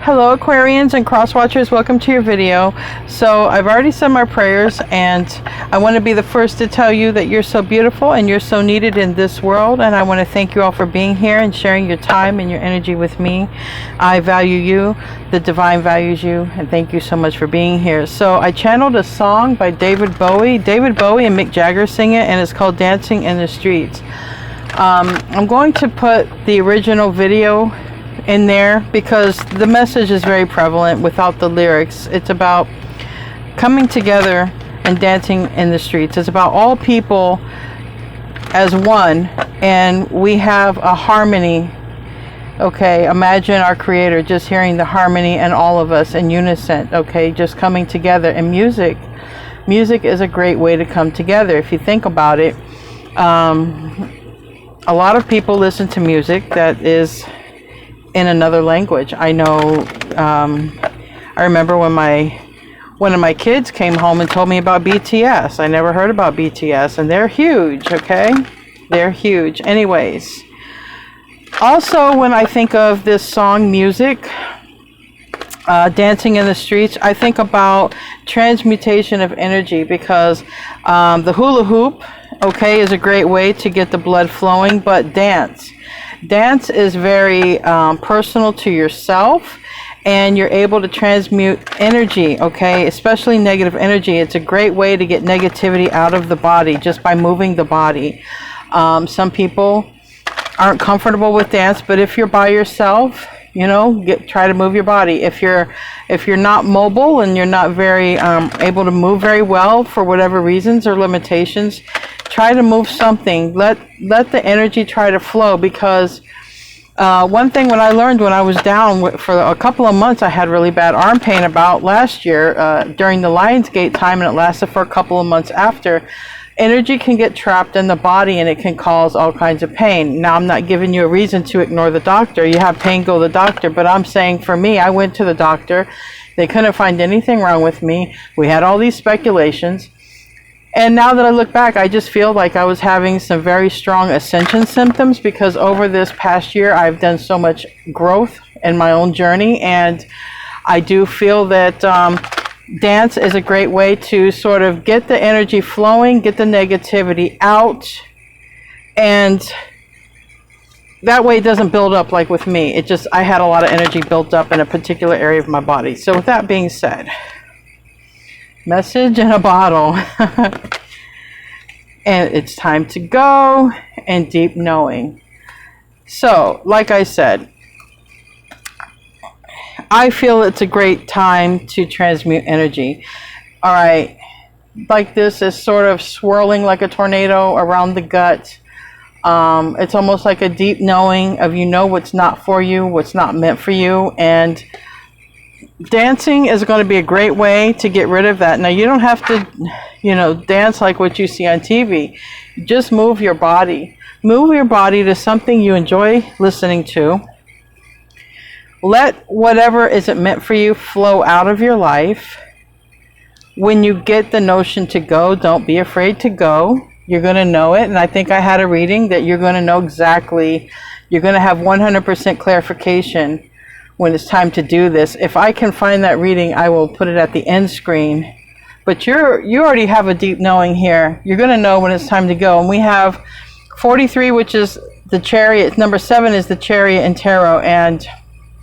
Hello Aquarians and cross watchers, welcome to your video. So I've already said my prayers, and I want to be the first to tell you that you're so beautiful and you're so needed in this world, and I want to thank you all for being here and sharing your time and your energy with me. I value you, the divine values you, and thank you so much for being here. So I channeled a song by David Bowie and Mick Jagger sing it, and it's called Dancing in the Streets. I'm going to put the original video in there because the message is very prevalent without the lyrics. It's about coming together and dancing in the streets. It's about all people as one, and we have a harmony. Okay, imagine our creator just hearing the harmony and all of us in unison, okay, just coming together. And music is a great way to come together if you think about it. A lot of people listen to music that is in another language. I know, I remember when one of my kids came home and told me about BTS. I never heard about BTS, and they're huge, okay? They're huge. Anyways, also when I think of this song, music, dancing in the streets, I think about transmutation of energy, because the hula hoop, okay, is a great way to get the blood flowing, but dance is very personal to yourself, and you're able to transmute energy, okay, especially negative energy. It's a great way to get negativity out of the body just by moving the body. Some people aren't comfortable with dance, but if you're by yourself, you know, try to move your body. If you're not mobile and you're not very able to move very well for whatever reasons or limitations, try to move something. Let the energy try to flow, because one thing when I learned when I was down for a couple of months, I had really bad arm pain about last year during the Lionsgate time, and it lasted for a couple of months after. Energy can get trapped in the body, and it can cause all kinds of pain. Now, I'm not giving you a reason to ignore the doctor. You have pain, go to the doctor. But I'm saying, for me, I went to the doctor. They couldn't find anything wrong with me. We had all these speculations. And now that I look back, I just feel like I was having some very strong ascension symptoms, because over this past year, I've done so much growth in my own journey. And I do feel that dance is a great way to sort of get the energy flowing, get the negativity out, and that way it doesn't build up like with me. I had a lot of energy built up in a particular area of my body. So with that being said, message in a bottle. And it's time to go and deep knowing. So, like I said, I feel it's a great time to transmute energy. All right, like this is sort of swirling like a tornado around the gut. It's almost like a deep knowing of, you know, what's not for you, what's not meant for you. And dancing is going to be a great way to get rid of that. Now, you don't have to, you know, dance like what you see on TV. Just move your body. Move your body to something you enjoy listening to. Let whatever isn't meant for you flow out of your life. When you get the notion to go, don't be afraid to go. You're going to know it. And I think I had a reading that you're going to know exactly. You're going to have 100% clarification when it's time to do this. If I can find that reading, I will put it at the end screen. But you already have a deep knowing here. You're going to know when it's time to go. And we have 43, which is the Chariot. Number 7 is the Chariot in Tarot, and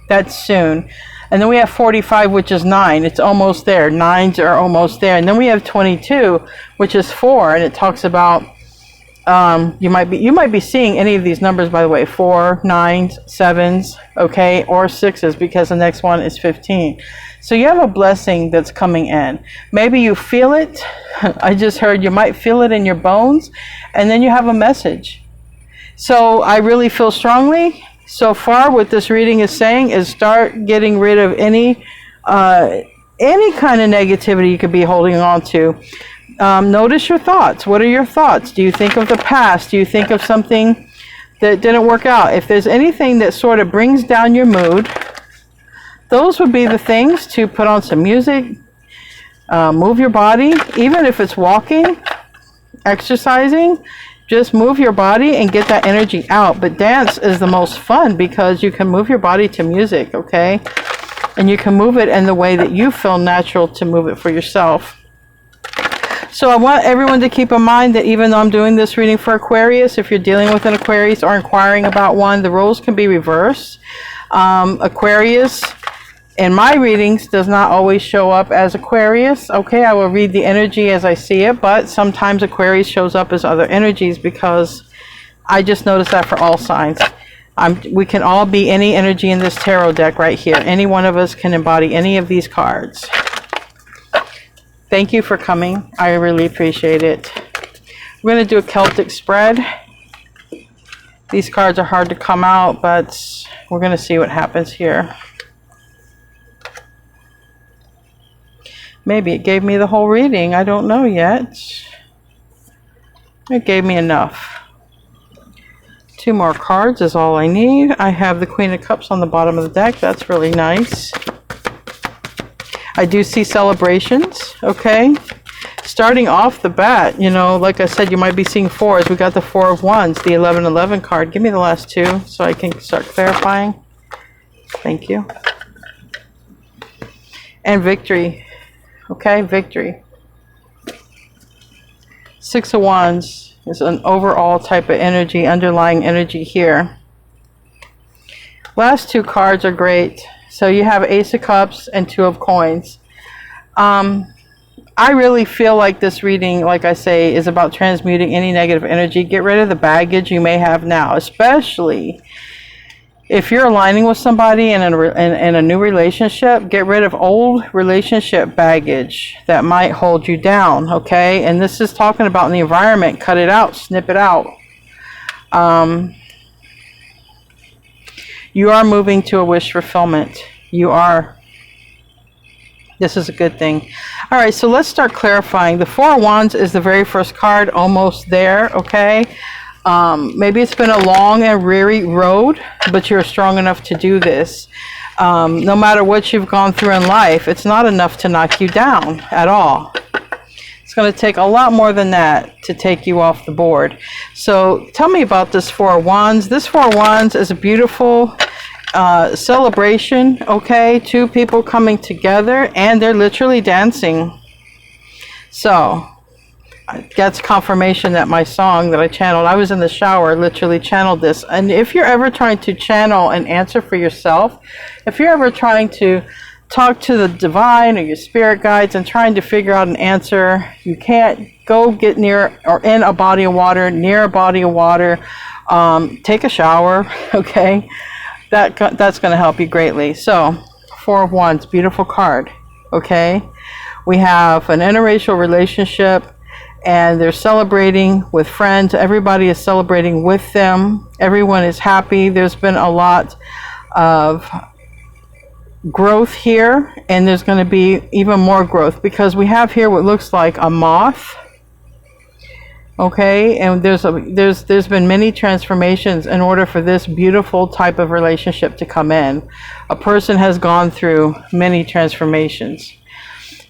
that's soon. And then we have 45, which is 9. It's almost there. 9s are almost there. And then we have 22, which is 4, and it talks about you might be seeing any of these numbers, by the way, 4, 9s, 7s, okay, or 6s, because the next one is 15. So you have a blessing that's coming in. Maybe you feel it. I just heard you might feel it in your bones, and then you have a message. So I really feel strongly so far what this reading is saying is start getting rid of any kind of negativity you could be holding on to. Notice your thoughts. What are your thoughts? Do you think of the past? Do you think of something that didn't work out? If there's anything that sort of brings down your mood, those would be the things to put on some music, move your body, even if it's walking, exercising. Just move your body and get that energy out. But dance is the most fun because you can move your body to music, okay? And you can move it in the way that you feel natural to move it for yourself. So I want everyone to keep in mind that even though I'm doing this reading for Aquarius, if you're dealing with an Aquarius or inquiring about one, the roles can be reversed. Aquarius, in my readings, does not always show up as Aquarius. Okay, I will read the energy as I see it, but sometimes Aquarius shows up as other energies because I just noticed that for all signs. We can all be any energy in this tarot deck right here. Any one of us can embody any of these cards. Thank you for coming. I really appreciate it. We're going to do a Celtic spread. These cards are hard to come out, but we're going to see what happens here. Maybe it gave me the whole reading. I don't know yet. It gave me enough. 2 more cards is all I need. I have the Queen of Cups on the bottom of the deck. That's really nice. I do see celebrations, okay? Starting off the bat, you know, like I said, you might be seeing 4s. We got the 4 of Wands, the 1111 card. Give me the last 2 so I can start clarifying. Thank you. And victory. Okay, victory. 6 of Wands is an overall type of energy, underlying energy here. Last 2 cards are great. So you have Ace of Cups and 2 of Coins. I really feel like this reading, like I say, is about transmuting any negative energy. Get rid of the baggage you may have now, especially if you're aligning with somebody in a new relationship. Get rid of old relationship baggage that might hold you down, okay? And this is talking about in the environment. Cut it out, snip it out. You are moving to a wish fulfillment. You are. This is a good thing. All right, so let's start clarifying. The 4 of Wands is the very first card, almost there, okay? Maybe it's been a long and weary road, but you're strong enough to do this. No matter what you've gone through in life, it's not enough to knock you down at all. It's going to take a lot more than that to take you off the board. So tell me about this 4 of Wands. This 4 of Wands is a beautiful celebration, okay? 2 people coming together and they're literally dancing. So that's confirmation that my song that I channeled, I was in the shower, literally channeled this. And if you're ever trying to channel an answer for yourself, if you're ever trying to talk to the divine or your spirit guides and trying to figure out an answer, you can't, go get near or in a body of water, near a body of water, take a shower, okay? That's going to help you greatly. So 4 of Wands, beautiful card, okay? We have an interracial relationship and they're celebrating with friends. Everybody is celebrating with them. Everyone is happy. There's been a lot of growth here, and there's going to be even more growth because we have here what looks like a moth. Okay, and there's been many transformations in order for this beautiful type of relationship to come in. A person has gone through many transformations.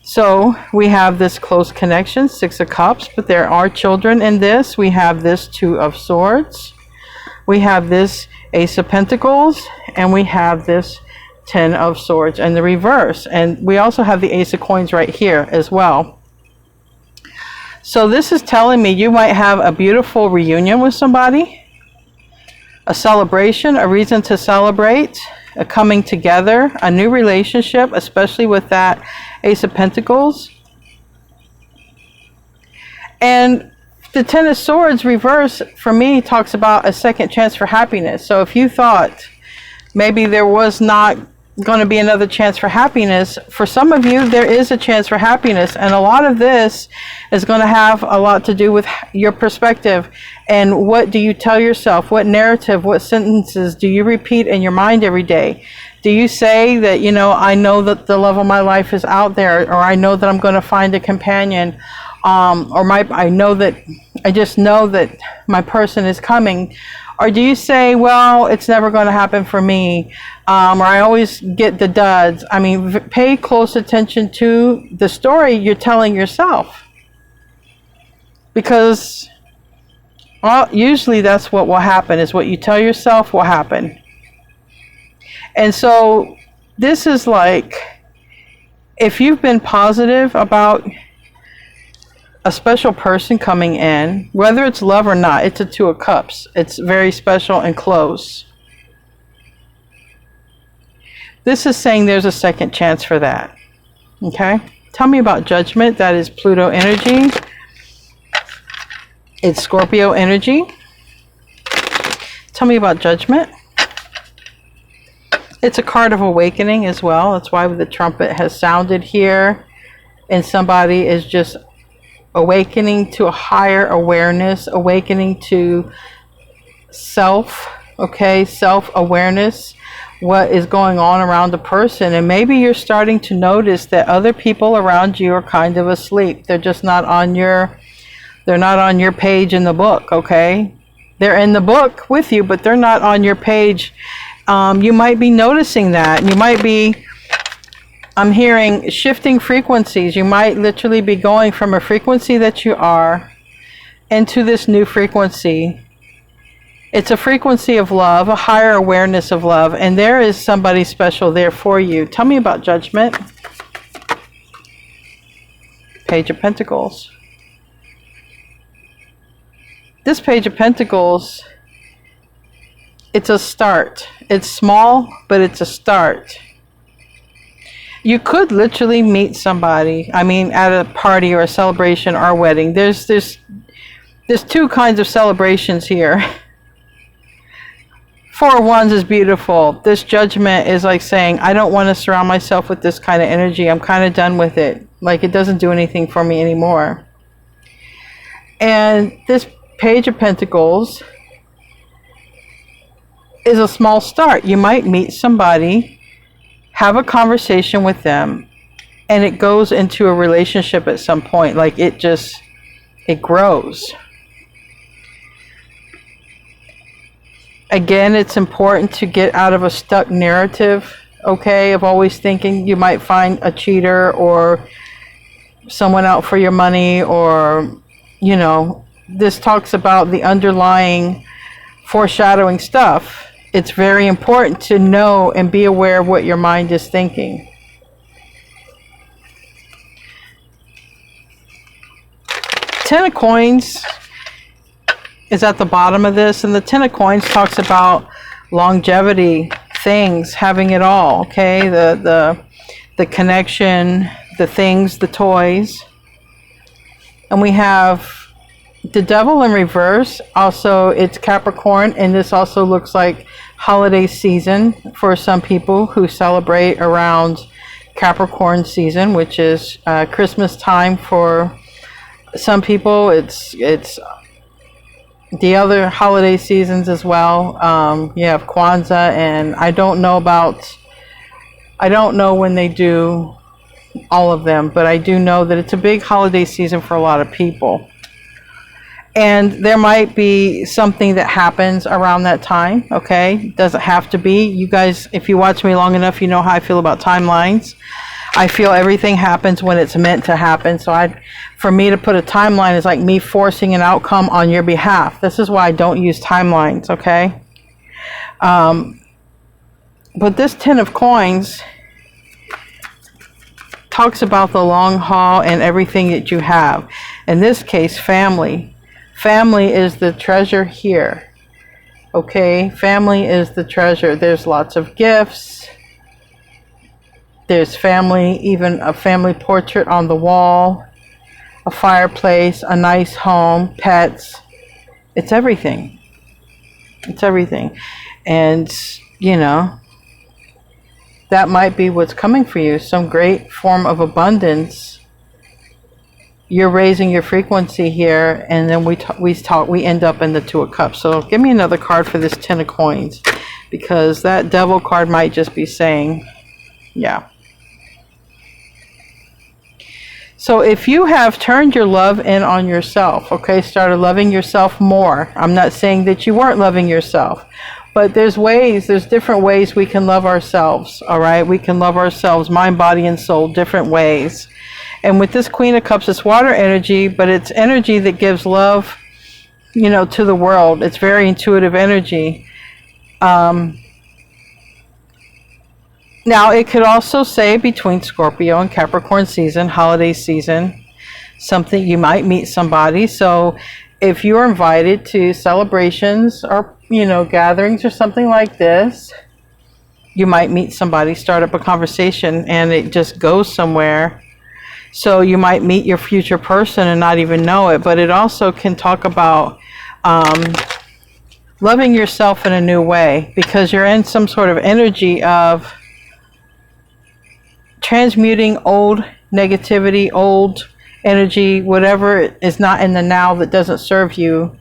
So we have this close connection, 6 of Cups, but there are children in this. We have this 2 of Swords. We have this Ace of Pentacles, and we have this 10 of Swords in the reverse. And we also have the Ace of Coins right here as well. So this is telling me you might have a beautiful reunion with somebody, a celebration, a reason to celebrate, a coming together, a new relationship, especially with that Ace of Pentacles. And the 10 of Swords reverse for me talks about a second chance for happiness. So if you thought maybe there was not going to be another chance for happiness, for some of you there is a chance for happiness, and a lot of this is going to have a lot to do with your perspective and what do you tell yourself, what narrative, what sentences do you repeat in your mind every day. Do you say that, you know, I know that the love of my life is out there, or I know that I'm going to find a companion, I just know that my person is coming? Or do you say, well, it's never going to happen for me, or I always get the duds? I mean, pay close attention to the story you're telling yourself, because well, usually that's what will happen, is what you tell yourself will happen. And so This is like, if you've been positive about a special person coming in, whether it's love or not, it's a Two of Cups. It's very special and close. This is saying there's a second chance for that. Okay? Tell me about Judgment. That is Pluto energy. It's Scorpio energy. Tell me about Judgment. It's a card of awakening as well. That's why the trumpet has sounded here. And somebody is just awakening to a higher awareness, awakening to self, okay, self-awareness, what is going on around the person. And maybe you're starting to notice that other people around you are kind of asleep. They're just not on your, they're not on your page in the book, okay? They're in the book with you, but they're not on your page. You might be noticing that. You might be, I'm hearing shifting frequencies. You might literally be going from a frequency that you are into this new frequency. It's a frequency of love, a higher awareness of love, and there is somebody special there for you. Tell me about Judgment. Page of Pentacles. This Page of Pentacles, it's a start. It's small, but it's a start. You could literally meet somebody, I mean, at a party or a celebration or a wedding. There's two kinds of celebrations here. Four of Wands is beautiful. This Judgment is like saying, I don't want to surround myself with this kind of energy. I'm kind of done with it. Like, it doesn't do anything for me anymore. And this Page of Pentacles is a small start. You might meet somebody, have a conversation with them, and it goes into a relationship at some point. Like, it grows. Again, it's important to get out of a stuck narrative, okay, of always thinking you might find a cheater or someone out for your money, or, you know, this talks about the underlying foreshadowing stuff. It's very important to know and be aware of what your mind is thinking. Ten of Coins is at the bottom of this, and the Ten of Coins talks about longevity, things, having it all, okay? The connection, the things, the toys. And we have the Devil in reverse. Also, it's Capricorn, and this also looks like holiday season for some people who celebrate around Capricorn season, which is Christmas time for some people. It's the other holiday seasons as well. You have Kwanzaa, and I don't know when they do all of them, but I do know that it's a big holiday season for a lot of people. And there might be something that happens around that time, okay? Doesn't have to be. You guys, if you watch me long enough, you know how I feel about timelines. I feel everything happens when it's meant to happen. So for me to put a timeline is like me forcing an outcome on your behalf. This is why I don't use timelines, okay? But this Ten of Coins talks about the long haul and everything that you have. In this case, family. Family is the treasure here. Okay, family is the treasure. There's lots of gifts. There's family, even a family portrait on the wall, a fireplace, a nice home, pets. It's everything. It's everything. And, you know, that might be what's coming for you. Some great form of abundance. You're raising your frequency here, and then we end up in the Two of Cups. So give me another card for this Ten of Coins, because that Devil card might just be saying, yeah. So if you have turned your love in on yourself, okay, started loving yourself more. I'm not saying that you weren't loving yourself, but there's different ways we can love ourselves, all right? We can love ourselves, mind, body, and soul, different ways. And with this Queen of Cups, it's water energy, but it's energy that gives love, you know, to the world. It's very intuitive energy. Now, it could also say between Scorpio and Capricorn season, holiday season, something, you might meet somebody. So if you're invited to celebrations or, gatherings or something like this, you might meet somebody, start up a conversation, and it just goes somewhere. So you might meet your future person and not even know it. But it also can talk about loving yourself in a new way, because you're in some sort of energy of transmuting old negativity, old energy, whatever is not in the now that doesn't serve you.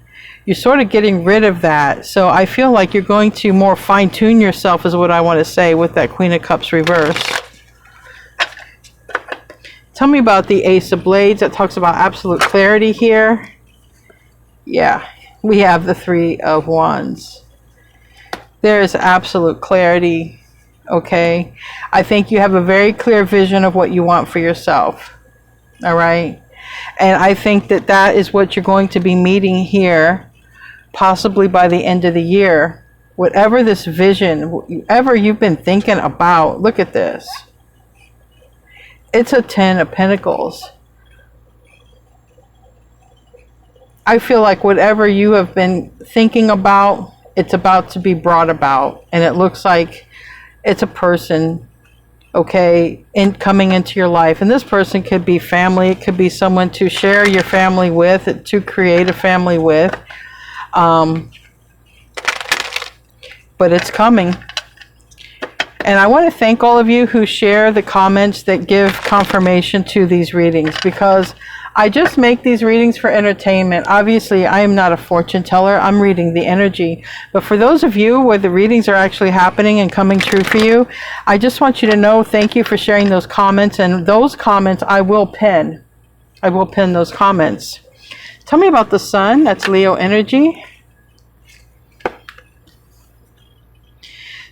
You're sort of getting rid of that. So I feel like you're going to more fine-tune yourself, is what I want to say, with that Queen of Cups reverse. Tell me about the Ace of Blades. That talks about absolute clarity here. Yeah, we have the Three of Wands. There is absolute clarity. Okay, I think you have a very clear vision of what you want for yourself. All right, and I think that that is what you're going to be meeting here, possibly by the end of the year. Whatever this vision, whatever you've been thinking about, look at this. It's a 10 of Pentacles. I feel like whatever you have been thinking about, it's about to be brought about, and it looks like it's a person, okay, coming into your life. And this person could be family. It could be someone to share your family with, to create a family with. But it's coming. And I want to thank all of you who share the comments that give confirmation to these readings, because I just make these readings for entertainment. Obviously, I am not a fortune teller. I'm reading the energy. But for those of you where the readings are actually happening and coming true for you, I just want you to know, thank you for sharing those comments. And those comments I will pin. I will pin those comments. Tell me about the Sun. That's Leo energy.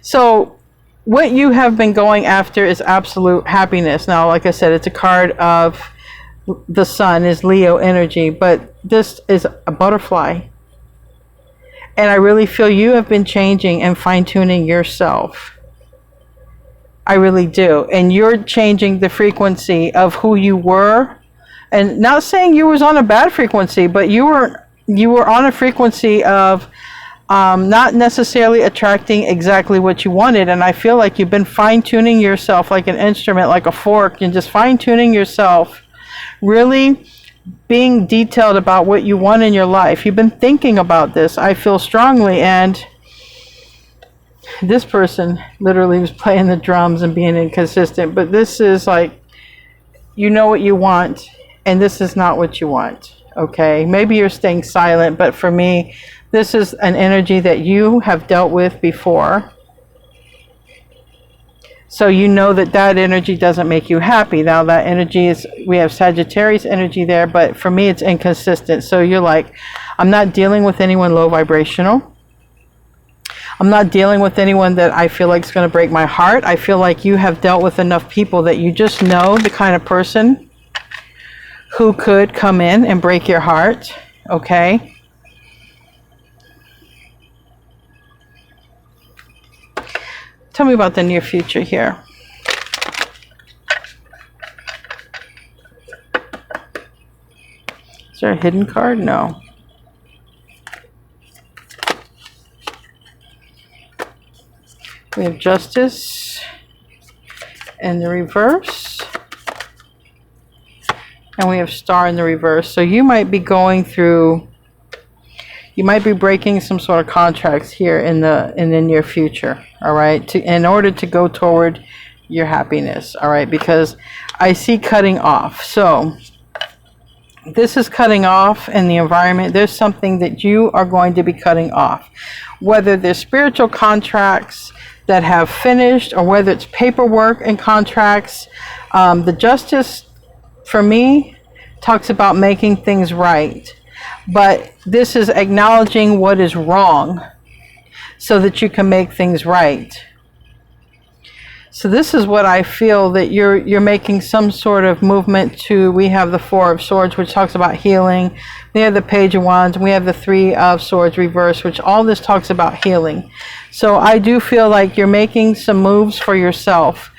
So what you have been going after is absolute happiness. Now, like I said, it's a card of the Sun is Leo energy, but this is a butterfly. And I really feel you have been changing and fine-tuning yourself. I really do. And you're changing the frequency of who you were. And not saying you was on a bad frequency, but you were on a frequency of not necessarily attracting exactly what you wanted. And I feel like you've been fine-tuning yourself like an instrument, like a fork, and just fine-tuning yourself, really being detailed about what you want in your life. You've been thinking about this, I feel strongly. And this person literally was playing the drums and being inconsistent. But this is like, you know what you want, and this is not what you want. Okay, maybe you're staying silent, but for me, this is an energy that you have dealt with before. So you know that that energy doesn't make you happy. Now that energy is, we have Sagittarius energy there, but for me it's inconsistent. So you're like, I'm not dealing with anyone low vibrational. I'm not dealing with anyone that I feel like is going to break my heart. I feel like you have dealt with enough people that you just know the kind of person who could come in and break your heart. Okay. Tell me about the near future here. Is there a hidden card? No. We have Justice in the reverse. And we have Star in the reverse. So you might be going through, you might be breaking some sort of contracts here in the near future, all right, in order to go toward your happiness, all right, because I see cutting off. So this is cutting off in the environment. There's something that you are going to be cutting off, whether there's spiritual contracts that have finished or whether it's paperwork and contracts. The Justice, for me, talks about making things right. But this is acknowledging what is wrong so that you can make things right. So this is what I feel, that you're making some sort of movement to. We have the Four of Swords, which talks about healing. We have the Page of Wands. And we have the Three of Swords reversed, which all this talks about healing. So I do feel like you're making some moves for yourself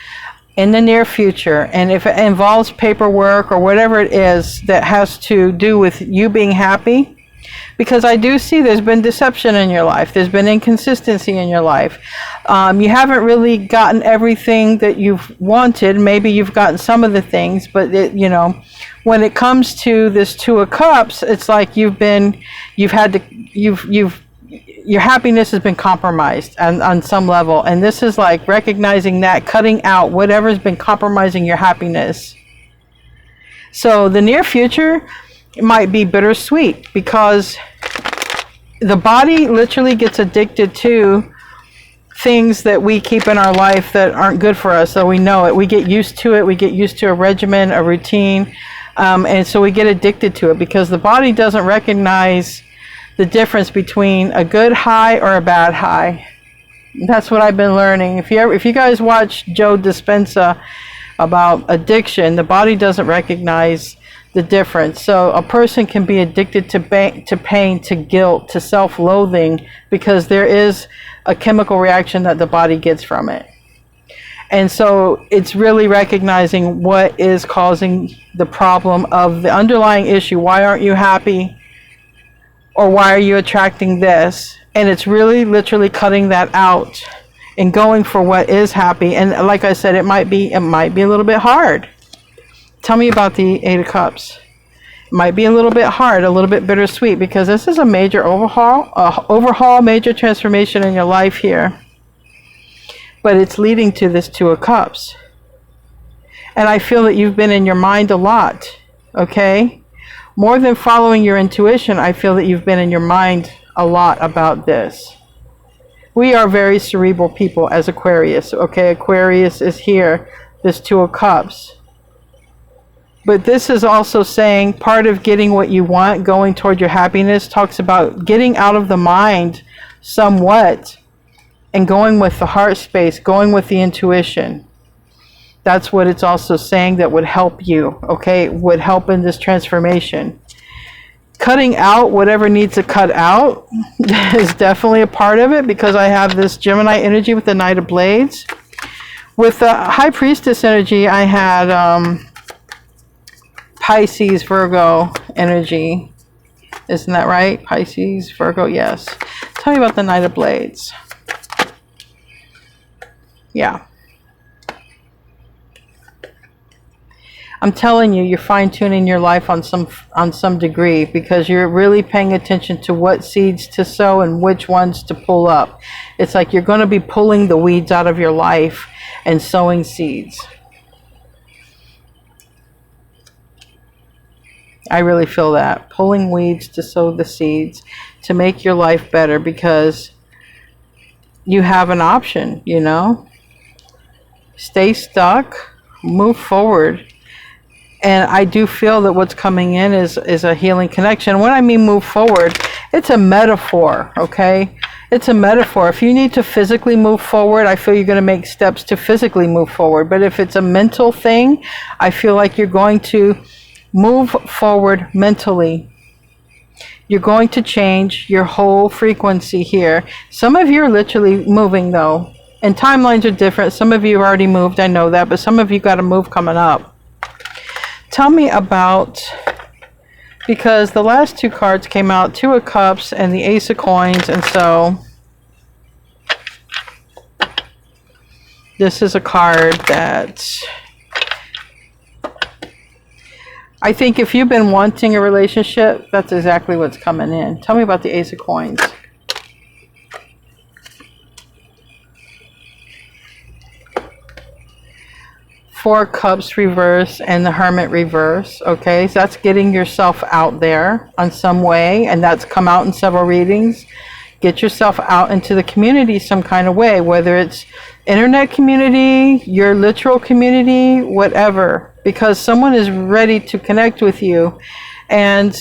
in the near future. And if it involves paperwork or whatever it is that has to do with you being happy, because I do see there's been deception in your life. There's been inconsistency in your life. You haven't really gotten everything that you've wanted. Maybe you've gotten some of the things, but when it comes to this Two of Cups, it's like your happiness has been compromised on some level. And this is like recognizing that, cutting out whatever's been compromising your happiness. So the near future might be bittersweet, because the body literally gets addicted to things that we keep in our life that aren't good for us. So we know it. We get used to it. We get used to a regimen, a routine. And so we get addicted to it, because the body doesn't recognize the difference between a good high or a bad high. That's what I've been learning. If you guys watch Joe Dispenza about addiction, the body doesn't recognize the difference. So a person can be addicted to pain, to guilt, to self-loathing, because there is a chemical reaction that the body gets from it. And so it's really recognizing what is causing the problem of the underlying issue. Why aren't you happy? Or why are you attracting this? And it's really literally cutting that out and going for what is happy. And like I said, it might be a little bit hard. Tell me about the Eight of Cups. It might be a little bit hard, a little bit bittersweet, because this is a major overhaul, major transformation in your life here. But it's leading to this Two of Cups. And I feel that you've been in your mind a lot, okay? More than following your intuition, I feel that you've been in your mind a lot about this. We are very cerebral people as Aquarius, okay? Aquarius is here, this Two of Cups. But this is also saying part of getting what you want, going toward your happiness, talks about getting out of the mind somewhat and going with the heart space, going with the intuition. That's what it's also saying that would help you, okay? Would help in this transformation. Cutting out whatever needs to cut out is definitely a part of it, because I have this Gemini energy with the Knight of Blades. With the High Priestess energy, I had Pisces, Virgo energy. Isn't that right? Pisces, Virgo, yes. Tell me about the Knight of Blades. Yeah. I'm telling you, you're fine-tuning your life on some degree, because you're really paying attention to what seeds to sow and which ones to pull up. It's like you're going to be pulling the weeds out of your life and sowing seeds. I really feel that. Pulling weeds to sow the seeds to make your life better, because you have an option, Stay stuck, move forward. And I do feel that what's coming in is a healing connection. When I mean move forward, it's a metaphor, okay? It's a metaphor. If you need to physically move forward, I feel you're going to make steps to physically move forward. But if it's a mental thing, I feel like you're going to move forward mentally. You're going to change your whole frequency here. Some of you are literally moving, though. And timelines are different. Some of you have already moved, I know that. But some of you got a move coming up. Tell me about, because the last two cards came out, Two of Cups and the Ace of Coins, and so this is a card that I think if you've been wanting a relationship, that's exactly what's coming in. Tell me about the Ace of Coins. Four Cups reverse and the Hermit reverse. Okay, so that's getting yourself out there on some way, and that's come out in several readings. Get yourself out into the community some kind of way, whether it's internet community, your literal community, whatever, because someone is ready to connect with you. And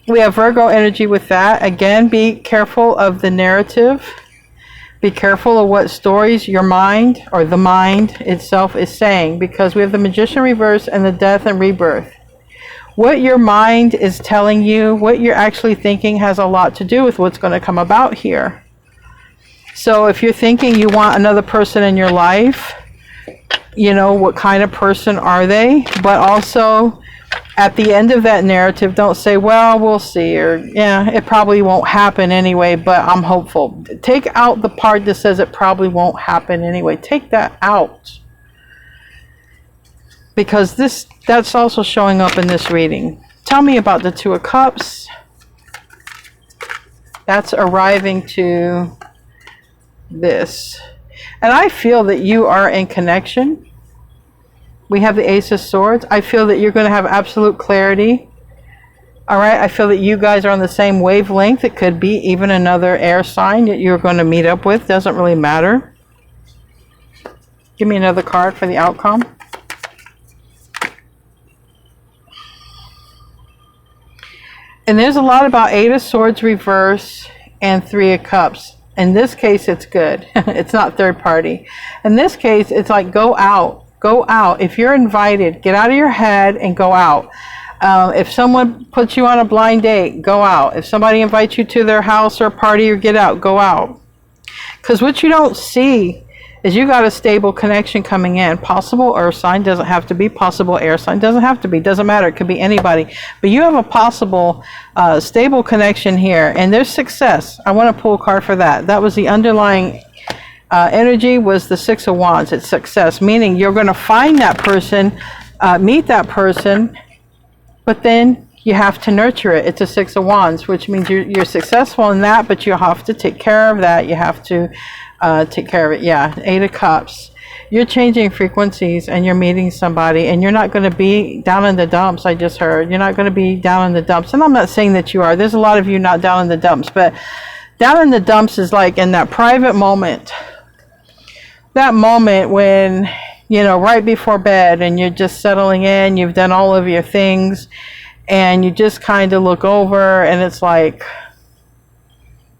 we have Virgo energy with that. Again, be careful of the narrative, Be careful of what stories your mind or the mind itself is saying, because we have the Magician reverse and the Death and Rebirth. What your mind is telling you, what you're actually thinking, has a lot to do with what's going to come about here. So if you're thinking you want another person in your life, you know, what kind of person are they? But also, at the end of that narrative, don't say, well, we'll see, or yeah, it probably won't happen anyway, but I'm hopeful. Take out the part that says it probably won't happen anyway. Take that out. Because that's also showing up in this reading. Tell me about the Two of Cups. That's arriving to this. And I feel that you are in connection. We have the Ace of Swords. I feel that you're going to have absolute clarity. All right. I feel that you guys are on the same wavelength. It could be even another air sign that you're going to meet up with. Doesn't really matter. Give me another card for the outcome. And there's a lot about Eight of Swords reverse and Three of Cups. In this case, it's good. It's not third party. In this case, it's like go out. Go out. If you're invited, get out of your head and go out. If someone puts you on a blind date, go out. If somebody invites you to their house or party, or get out, go out. Because what you don't see is you got a stable connection coming in. Possible earth sign, doesn't have to be. Possible air sign, doesn't have to be. Doesn't matter. It could be anybody. But you have a possible stable connection here. And there's success. I want to pull a card for that. That was the underlying energy, was the Six of Wands. It's success, meaning you're going to find that person, meet that person, but then you have to nurture it. It's a Six of Wands, which means you're successful in that, but you have to take care of that. You have to take care of it. Yeah, Eight of Cups. You're changing frequencies and you're meeting somebody, and you're not going to be down in the dumps. I just heard you're not going to be down in the dumps, and I'm not saying that you are. There's a lot of you not down in the dumps, but down in the dumps is like in that private moment. That moment when, you know, right before bed and you're just settling in, you've done all of your things, and you just kind of look over and it's like,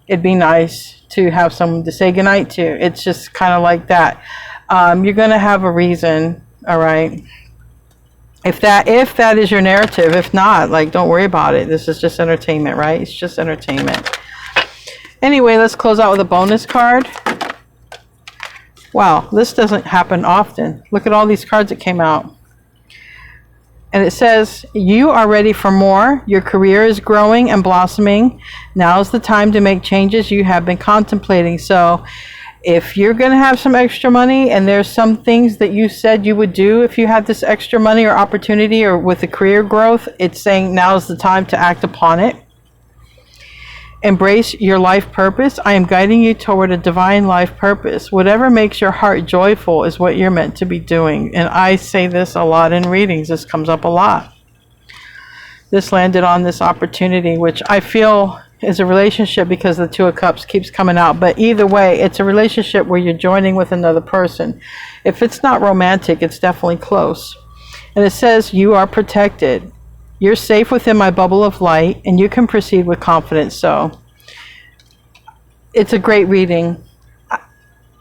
it'd be nice to have someone to say goodnight to. It's just kind of like that. You're going to have a reason, all right? If that is your narrative. If not, like, don't worry about it. This is just entertainment, right? It's just entertainment. Anyway, let's close out with a bonus card. Wow, this doesn't happen often. Look at all these cards that came out. And it says, you are ready for more. Your career is growing and blossoming. Now is the time to make changes you have been contemplating. So if you're going to have some extra money, and there's some things that you said you would do if you had this extra money or opportunity, or with the career growth, it's saying now is the time to act upon it. Embrace your life purpose. I am guiding you toward a divine life purpose. Whatever makes your heart joyful is what you're meant to be doing. And I say this a lot in readings. This comes up a lot. This landed on this opportunity, which I feel is a relationship, because the Two of Cups keeps coming out. But either way, it's a relationship where you're joining with another person. If it's not romantic, it's definitely close. And it says, you are protected. You're safe within my bubble of light, and you can proceed with confidence. So it's a great reading.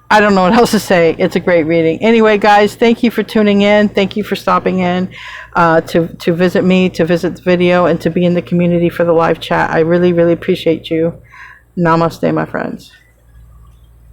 I don't know what else to say. It's a great reading. Anyway, guys, thank you for tuning in. Thank you for stopping in to visit me, to visit the video, and to be in the community for the live chat. I really, really appreciate you. Namaste, my friends.